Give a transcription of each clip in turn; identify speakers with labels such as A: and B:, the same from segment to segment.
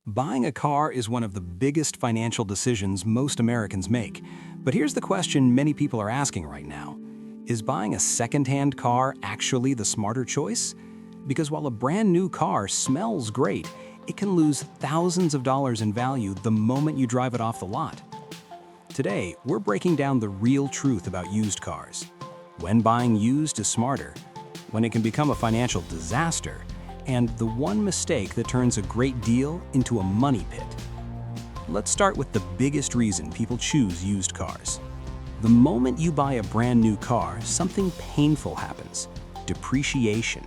A: Buying a car is one of the biggest financial decisions most Americans make. But here's the question many people are asking right now. Is buying a second-hand car actually the smarter choice? Because while a brand new car smells great, it can lose thousands of dollars in value the moment you drive it off the lot. Today, we're breaking down the real truth about used cars. When buying used is smarter, when it can become a financial disaster, and the one mistake that turns a great deal into a money pit. Let's start with the biggest reason people choose used cars. The moment you buy a brand new car, something painful happens: depreciation.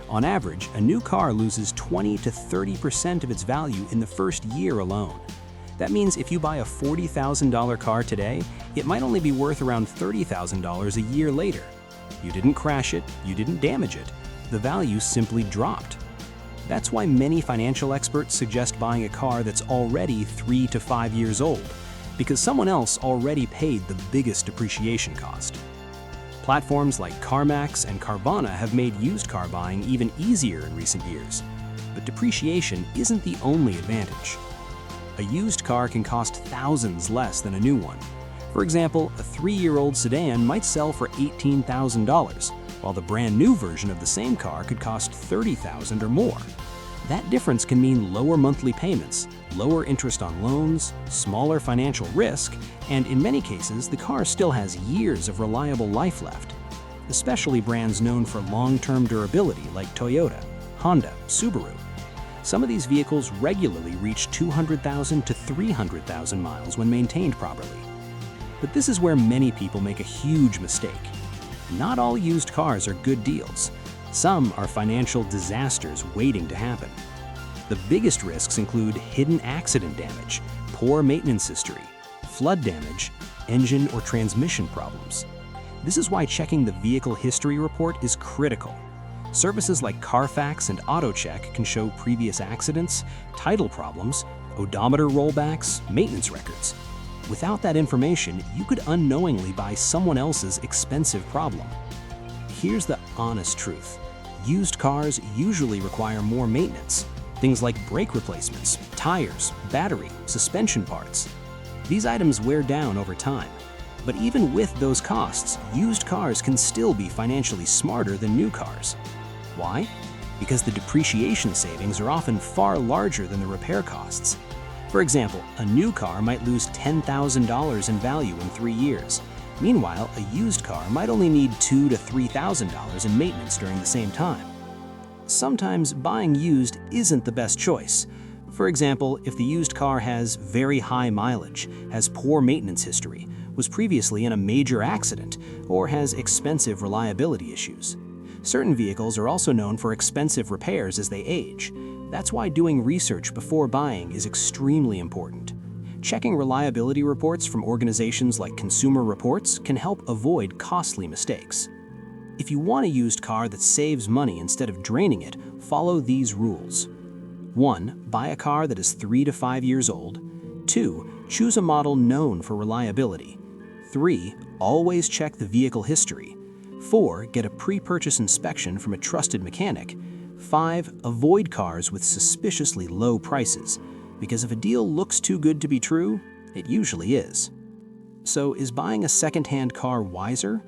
A: On average, a new car loses 20 to 30% of its value in the first year alone. That means if you buy a $40,000 car today, it might only be worth around $30,000 a year later. You didn't crash it, you didn't damage it. The value simply dropped. That's why many financial experts suggest buying a car that's already 3 to 5 years old, because someone else already paid the biggest depreciation cost. Platforms like CarMax and Carvana have made used car buying even easier in recent years. But depreciation isn't the only advantage. A used car can cost thousands less than a new one. For example, a 3-year-old sedan might sell for $18,000, while the brand new version of the same car could cost $30,000 or more. That difference can mean lower monthly payments, lower interest on loans, smaller financial risk, and in many cases, the car still has years of reliable life left, especially brands known for long-term durability like Toyota, Honda, Subaru. Some of these vehicles regularly reach 200,000 to 300,000 miles when maintained properly. But this is where many people make a huge mistake. Not all used cars are good deals. Some are financial disasters waiting to happen. The biggest risks include hidden accident damage, poor maintenance history, flood damage, engine or transmission problems. This is why checking the vehicle history report is critical. Services like Carfax and AutoCheck can show previous accidents, title problems, odometer rollbacks, maintenance records. Without that information, you could unknowingly buy someone else's expensive problem. Here's the honest truth. Used cars usually require more maintenance. Things like brake replacements, tires, battery, suspension parts. These items wear down over time. But even with those costs, used cars can still be financially smarter than new cars. Why? Because the depreciation savings are often far larger than the repair costs. For example, a new car might lose $10,000 in value in 3 years. Meanwhile, a used car might only need $2,000 to $3,000 in maintenance during the same time. Sometimes buying used isn't the best choice. For example, if the used car has very high mileage, has poor maintenance history, was previously in a major accident, or has expensive reliability issues. Certain vehicles are also known for expensive repairs as they age. That's why doing research before buying is extremely important. Checking reliability reports from organizations like Consumer Reports can help avoid costly mistakes. If you want a used car that saves money instead of draining it, follow these rules. 1. Buy a car that is 3 to 5 years old. 2. Choose a model known for reliability. 3. Always check the vehicle history. 4. Get a pre-purchase inspection from a trusted mechanic. 5. Avoid cars with suspiciously low prices, because if a deal looks too good to be true, it usually is. So is buying a second-hand car wiser?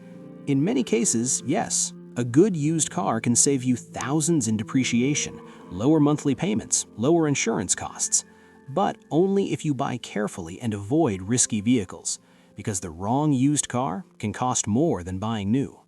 A: In many cases, yes. A good used car can save you thousands in depreciation, lower monthly payments, lower insurance costs. But only if you buy carefully and avoid risky vehicles, because the wrong used car can cost more than buying new.